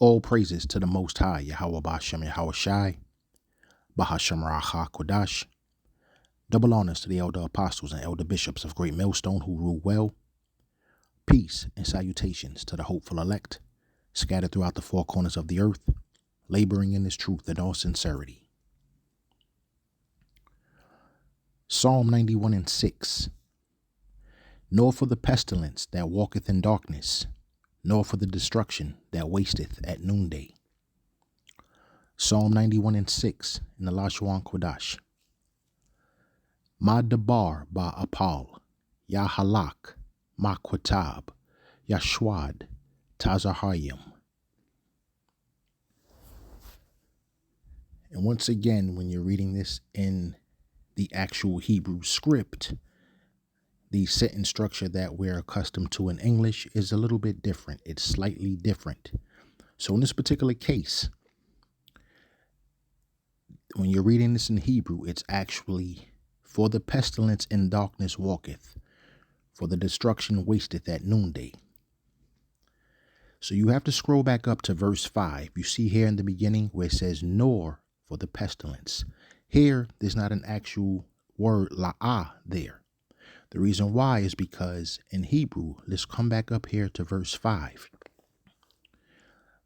All praises to the Most High, Yahweh Bashem, Yahweh Shai, Bahashem Racha Qadash. Double honors to the elder apostles and elder bishops of Great Millstone who rule well. Peace and salutations to the hopeful elect, scattered throughout the four corners of the earth, laboring in this truth in all sincerity. Psalm 91:6. Nor for the pestilence that walketh in darkness, nor for the destruction that wasteth at noonday. Psalm 91:6 in the Lashawan Qadash. Ma dabar ba apal, ya halak, ma quatab, ya shwad, tazahayim. And once again, when you're reading this in the actual Hebrew script, the sentence structure that we're accustomed to in English is a little bit different. It's slightly different. So in this particular case, when you're reading this in Hebrew, it's actually, for the pestilence in darkness walketh, for the destruction wasteth at noonday. So you have to scroll back up to verse 5. You see here in the beginning where it says, nor for the pestilence. Here, there's not an actual word la'ah there. The reason why is because in Hebrew, let's come back up here to verse 5.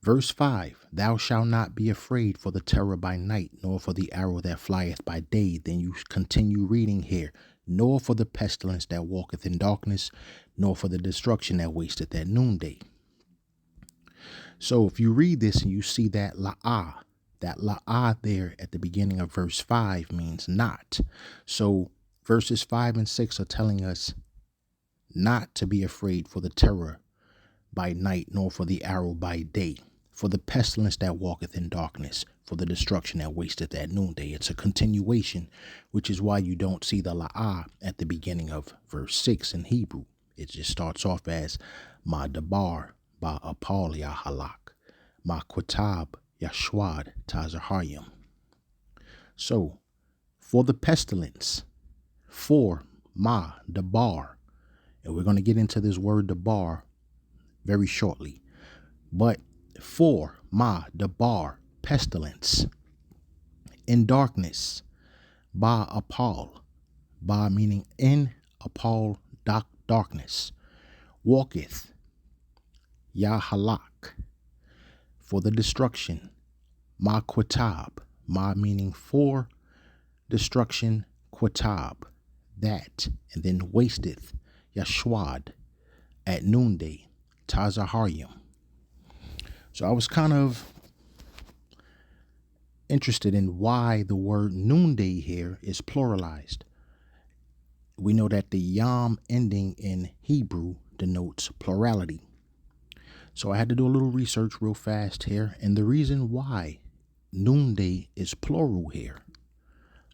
Verse 5, thou shalt not be afraid for the terror by night, nor for the arrow that flieth by day. Then you continue reading here, nor for the pestilence that walketh in darkness, nor for the destruction that wasteth at noonday. So if you read this and you see that la'ah there at the beginning of verse 5 means not. So verses 5 and 6 are telling us not to be afraid for the terror by night, nor for the arrow by day, for the pestilence that walketh in darkness, for the destruction that wasteth at noonday. It's a continuation, which is why you don't see the la'ah at the beginning of verse 6 in Hebrew. It just starts off as ma dabar ba apal ya halak, ma quatab ya shwad tazahayim. So, for the pestilence, for ma dabar, and we're going to get into this word dabar very shortly, but for ma dabar, pestilence, in darkness, ba apal, ba meaning in, apal, darkness, walketh, ya halak, for the destruction, ma quatab, ma meaning for destruction, quatab, that, and then wasteth, yashwad, at noonday, tazahayim. So I was kind of interested in why the word noonday here is pluralized. We know that the yam ending in Hebrew denotes plurality. So I had to do a little research real fast here. And the reason why noonday is plural here.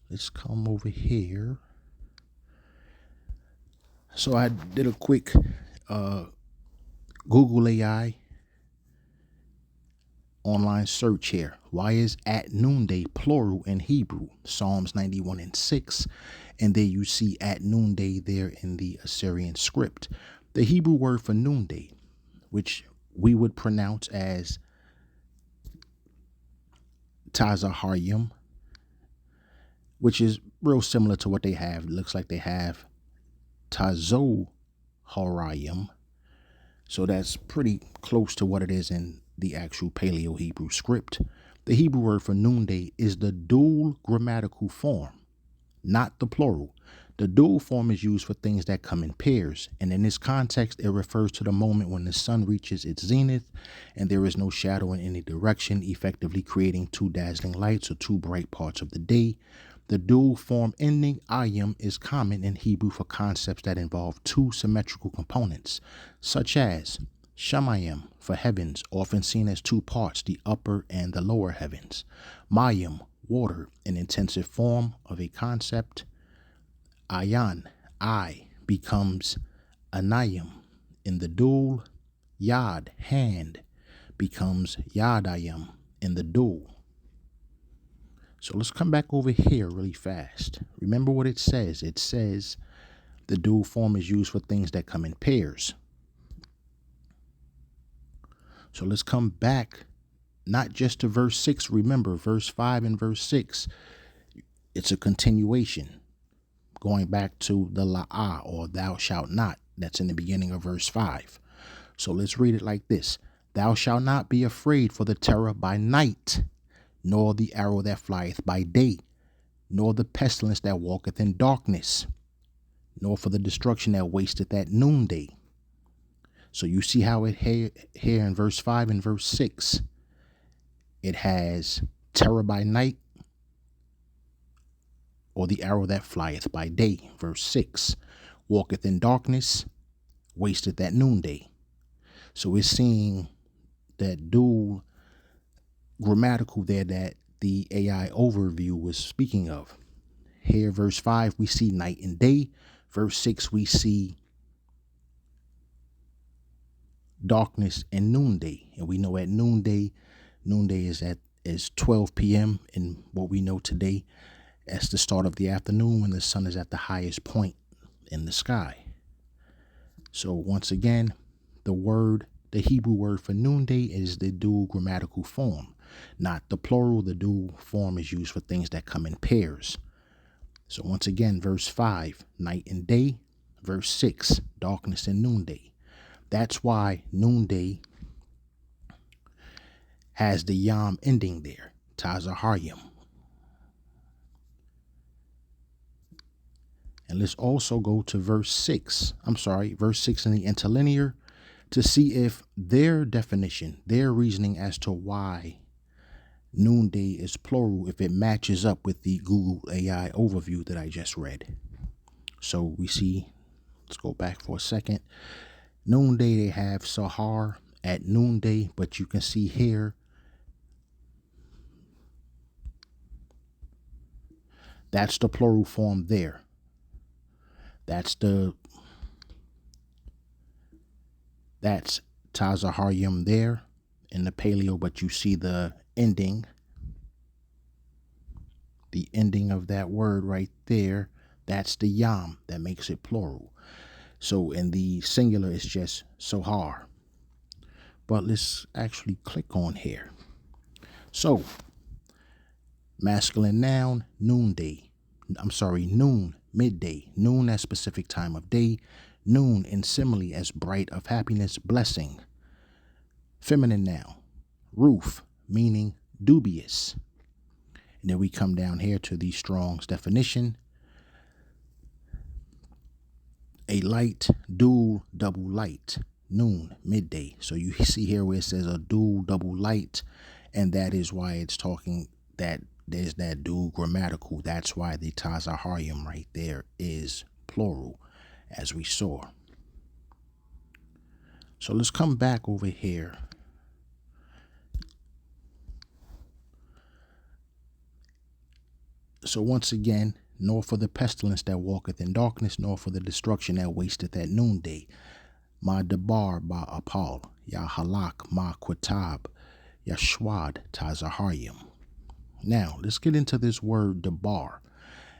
Let's come over here. So I did a quick Google AI online search here. Why is at noonday plural in Hebrew? Psalms 91:6. And there you see at noonday there in the Assyrian script. The Hebrew word for noonday, which we would pronounce as tazahayim, which is real similar to what they have. It looks like they have tazoharayim. So that's pretty close to what it is in the actual Paleo Hebrew script. The Hebrew word for noonday is the dual grammatical form, not the plural. The dual form is used for things that come in pairs, and in this context, it refers to the moment when the sun reaches its zenith and there is no shadow in any direction, effectively creating two dazzling lights or two bright parts of the day. The dual form ending ayim is common in Hebrew for concepts that involve two symmetrical components, such as shamayim for heavens, often seen as two parts, the upper and the lower heavens. Mayim, water, an intensive form of a concept. Ayan, eye, becomes anayim in the dual. Yad, hand, becomes yadayim in the dual. So let's come back over here really fast. Remember what it says. It says the dual form is used for things that come in pairs. So let's come back not just to verse 6. Remember, verse 5 and verse 6, it's a continuation going back to the la'ah, or thou shalt not, that's in the beginning of verse 5. So let's read it like this. Thou shalt not be afraid for the terror by night, nor the arrow that flieth by day, nor the pestilence that walketh in darkness, nor for the destruction that wasteth at noonday. So you see how it here in verse 5 and verse 6, it has terror by night, or the arrow that flieth by day. Verse 6, walketh in darkness, wasteth at noonday. So we're seeing that dual grammatical there that the AI overview was speaking of. Here, verse 5, we see night and day. Verse 6, we see darkness and noonday. And we know at noonday is 12 p.m. in what we know today as the start of the afternoon, when the sun is at the highest point in the sky. So once again, the Hebrew word for noonday is the dual grammatical form, not the plural. The dual form is used for things that come in pairs. So once again, verse 5, night and day. Verse 6, darkness and noonday. That's why noonday has the yam ending there, tazaharyam. And let's also go to verse 6 in the interlinear, to see if their definition, their reasoning as to why noonday is plural, if it matches up with the Google AI overview that I just read. So we see, let's go back for a second. Noonday, they have sahar at noonday, but you can see here that's the plural form there. That's tazaharyam there in the paleo, but you see the ending of that word right there. That's the yam that makes it plural. So in the singular, it's just sohar. But let's actually click on here. So masculine noun, noon, midday. Noon, that specific time of day. Noon in simile as bright of happiness, blessing. Feminine noun, roof, meaning dubious. And then we come down here to the Strong's definition. A light, dual, double light. Noon, midday. So you see here where it says a dual, double light, and that is why it's talking that there's that dual grammatical. That's why the tazaharyam right there is plural, as we saw. So let's come back over here. So once again, nor for the pestilence that walketh in darkness, nor for the destruction that wasteth at noonday. Ma dabar ba apal, ya halak ma quatab, ya shwad tazaharyam. Now, let's get into this word dabar.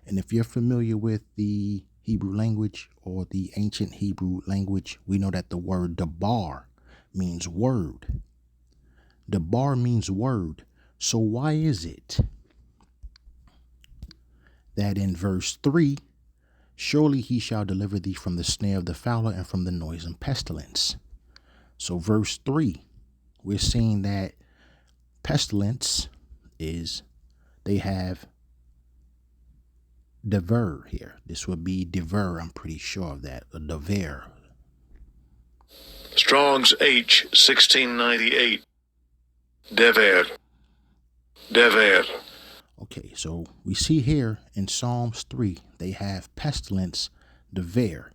And if you're familiar with the Hebrew language or the ancient Hebrew language, we know that the word dabar means word. Dabar means word. So why is it that in verse 3, surely he shall deliver thee from the snare of the fowler and from the noisome pestilence? So verse 3, we're seeing that pestilence is, they have dabar here. This would be dabar, I'm pretty sure of that, a davar. Strong's H 1698. Davar. Okay, so we see here in Psalms 3, they have pestilence, davar.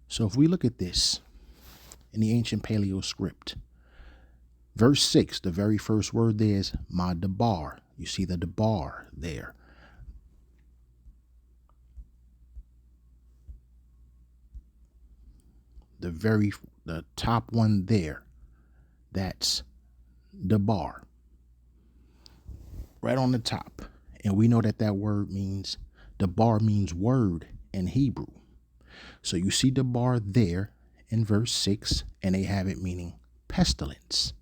So if we look at this in the ancient Paleo script, verse 6, the very first word there is ma dabar. You see the dabar there. The top one there, that's dabar, right on the top. And we know that that word means, dabar means word in Hebrew. So you see dabar there in verse 6, and they have it meaning pestilence.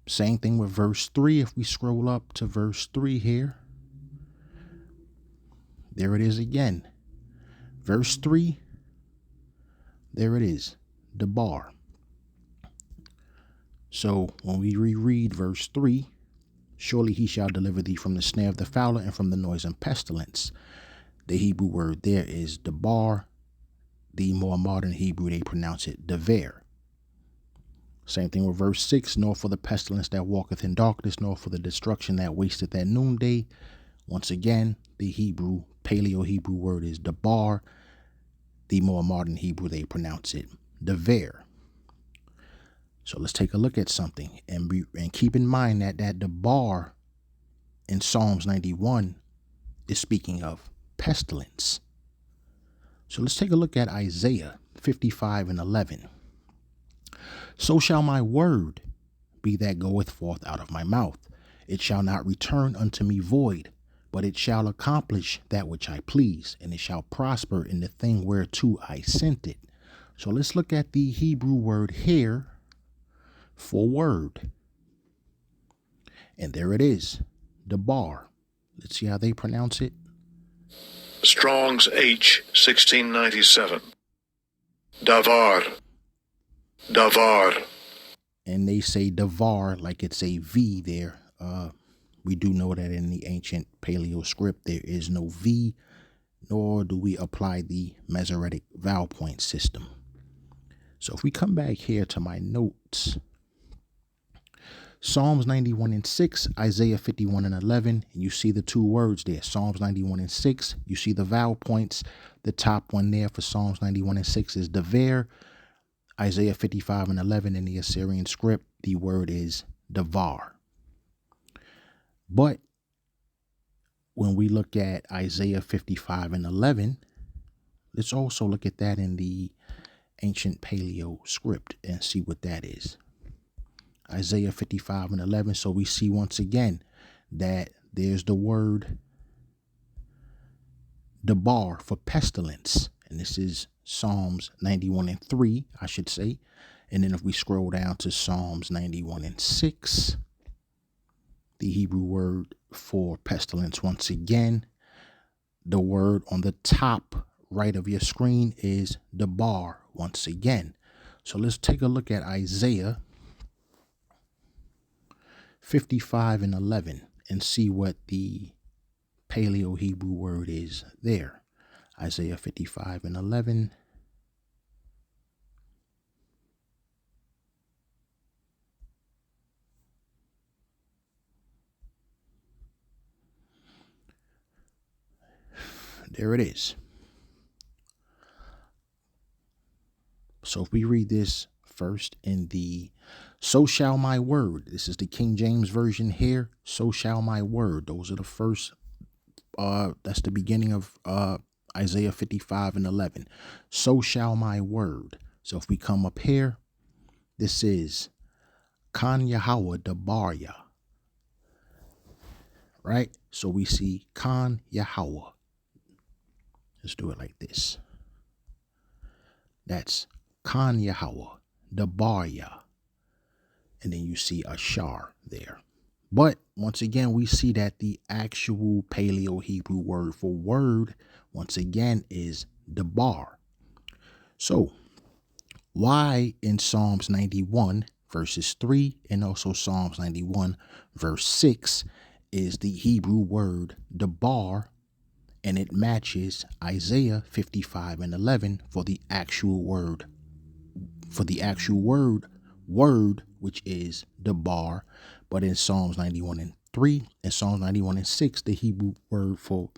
Same thing with verse 3. If we scroll up to verse 3 here, there it is again. Verse 3, there it is, dabar. So when we reread verse 3, surely he shall deliver thee from the snare of the fowler and from the noise and pestilence. The Hebrew word there is dabar. The more modern Hebrew, they pronounce it davar. Same thing with verse 6, nor for the pestilence that walketh in darkness, nor for the destruction that wasteth at noonday. Once again, the Hebrew, Paleo-Hebrew word is dabar. The more modern Hebrew, they pronounce it davar. So let's take a look at something and keep in mind that dabar in Psalms 91 is speaking of pestilence. So let's take a look at Isaiah 55 and 11. So shall my word be that goeth forth out of my mouth. It shall not return unto me void, but it shall accomplish that which I please, and it shall prosper in the thing whereto I sent it. So let's look at the Hebrew word here for word. And there it is, dabar. Let's see how they pronounce it. Strong's H 1697. Davar. Davar. And they say davar like it's a V there. We do know that in the ancient Paleo script there is no V, nor do we apply the Masoretic vowel point system. So if we come back here to my notes, Psalms 91 and 6, Isaiah 51 and 11, and you see the two words there, Psalms 91 and 6. You see the vowel points. The top one there for Psalms 91 and 6 is davar. Isaiah 55 and 11 in the Assyrian script, the word is davar. But when we look at Isaiah 55 and 11, let's also look at that in the ancient Paleo script and see what that is. Isaiah 55 and 11. So we see once again that there's the word dabar for pestilence. And this is Psalms 91 and 3, I should say. And then if we scroll down to Psalms 91 and 6, the Hebrew word for pestilence, once again, the word on the top right of your screen is dabar once again. So let's take a look at Isaiah 55 and 11 and see what the Paleo Hebrew word is there. Isaiah 55 and 11. There it is. So if we read this first in the so shall my word, this is the King James Version here, so shall my word. Those are the first, that's the beginning of Isaiah 55 and 11. So shall my word. So if we come up here, this is Kan Yahweh Dabarya. Right? So we see Kan Yahweh. Let's do it like this. That's Kan Yahweh Dabarya. And then you see a shar there. But once again, we see that the actual Paleo Hebrew word for word, once again, is dabar. So why in Psalms 91 verses 3 and also Psalms 91 verse 6 is the Hebrew word dabar, and it matches Isaiah 55 and 11 for the actual word. For the actual word, which is dabar, but in Psalms 91 and 3 and Psalms 91 and 6, the Hebrew word for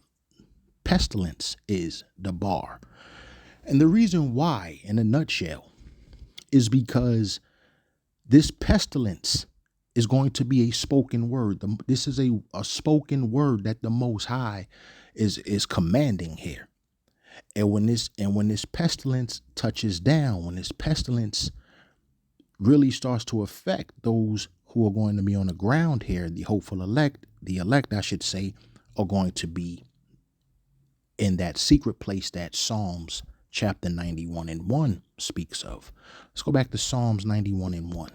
pestilence is dabar. And the reason why, in a nutshell, is because this pestilence is going to be a spoken word. This is a spoken word that the Most High is commanding here. And when this pestilence touches down, when this pestilence really starts to affect those who are going to be on the ground here, the hopeful elect, I should say, are going to be in that secret place that Psalms chapter 91 and 1 speaks of. Let's go back to Psalms 91 and 1.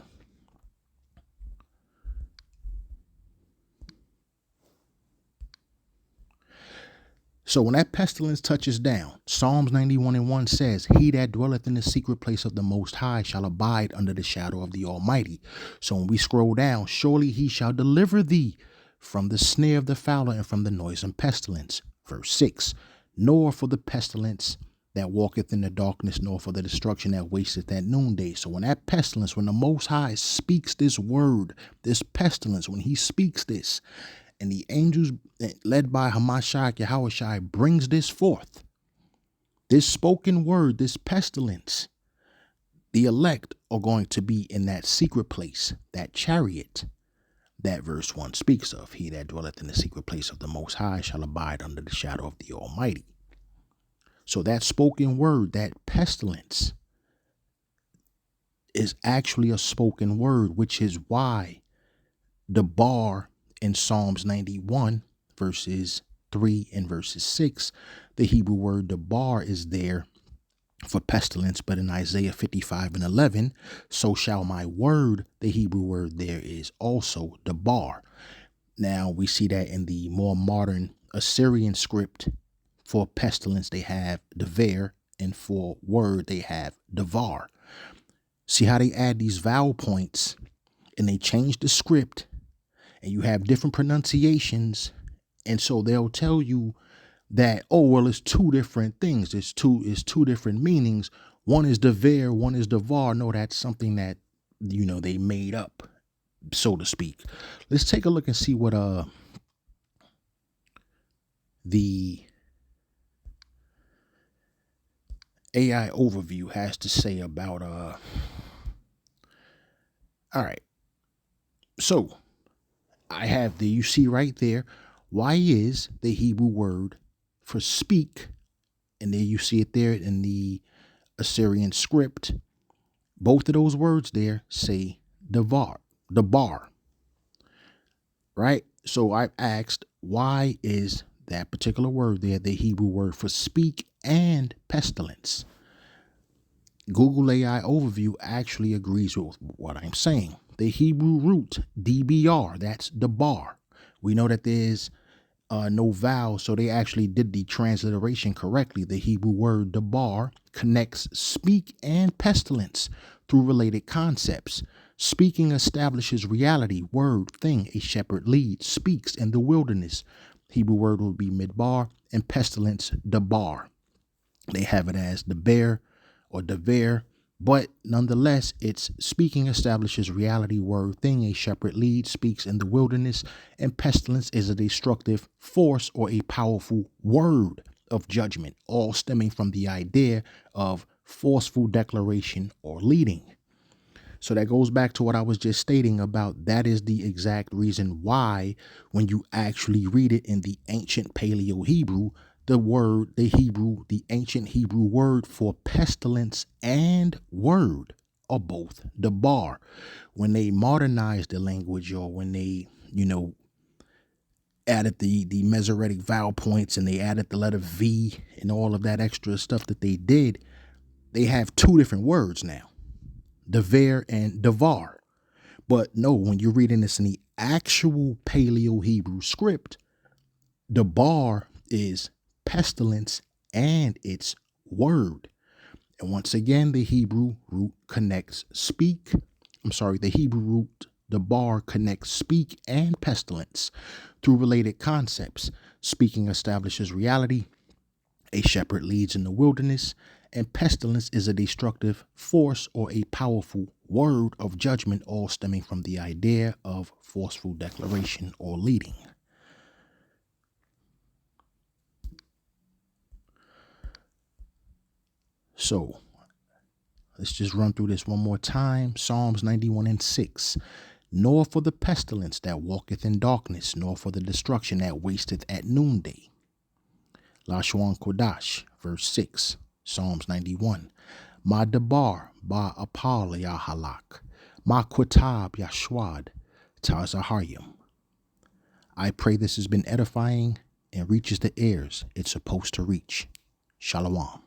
So when that pestilence touches down, Psalms 91 and 1 says, he that dwelleth in the secret place of the Most High shall abide under the shadow of the Almighty. So when we scroll down, surely he shall deliver thee from the snare of the fowler and from the noisome pestilence. Verse 6, nor for the pestilence that walketh in the darkness, nor for the destruction that wasteth at noonday. So when that pestilence, when the Most High speaks this word, this pestilence, when he speaks this, and the angels led by Hamashiach Yahushai brings this forth, this spoken word, this pestilence, the elect are going to be in that secret place, that chariot that verse 1 speaks of. He that dwelleth in the secret place of the Most High shall abide under the shadow of the Almighty. So that spoken word, that pestilence, is actually a spoken word, which is why dabar in Psalms 91 verses 3 and verses 6, the Hebrew word dabar is there for pestilence, but in Isaiah 55 and 11, so shall my word, the Hebrew word there is also dabar. Now we see that in the more modern Assyrian script, for pestilence they have davar, and for word they have davar. See how they add these vowel points and they change the script, and you have different pronunciations, and so they'll tell you that, oh, well, it's two different things. It's two different meanings. One is davar, one is davar. No, that's something that, they made up, so to speak. Let's take a look and see what the AI overview has to say about all right. So I have you see right there, why is the Hebrew word for speak, and there you see it there in the Assyrian script. Both of those words there say dabar, right? So I asked, why is that particular word there the Hebrew word for speak and pestilence? Google AI overview actually agrees with what I'm saying. The Hebrew root dbr, that's dabar. We know that there's no vowel, so they actually did the transliteration correctly. The Hebrew word dabar connects speak and pestilence through related concepts. Speaking establishes reality, word, thing. A shepherd leads, speaks in the wilderness. Hebrew word would be midbar, and pestilence dabar. They have it as dabar or davar, but nonetheless, it's speaking establishes reality, word, thing. A shepherd leads, speaks in the wilderness, and pestilence is a destructive force or a powerful word of judgment, all stemming from the idea of forceful declaration or leading. So that goes back to what I was just stating about. That is the exact reason why when you actually read it in the ancient Paleo Hebrew, the ancient Hebrew word for pestilence and word are both dabar. When they modernized the language, or when they, added the Masoretic vowel points and they added the letter V and all of that extra stuff that they did, they have two different words now, davar and davar. But no, when you're reading this in the actual Paleo Hebrew script, dabar is pestilence and its word. And once again, the Hebrew root connects the Hebrew root dabar connects speak and pestilence through related concepts. Speaking establishes reality, a shepherd leads in the wilderness, and pestilence is a destructive force or a powerful word of judgment, all stemming from the idea of forceful declaration or leading. So let's just run through this one more time. Psalms 91 and 6. Nor for the pestilence that walketh in darkness, nor for the destruction that wasteth at noonday. Lashawan Qadash, verse 6, Psalms 91. Ma dabar ba apal yahalak, ma kwatab yashwad tazaharyam. I pray this has been edifying and reaches the ears it's supposed to reach. Shalom.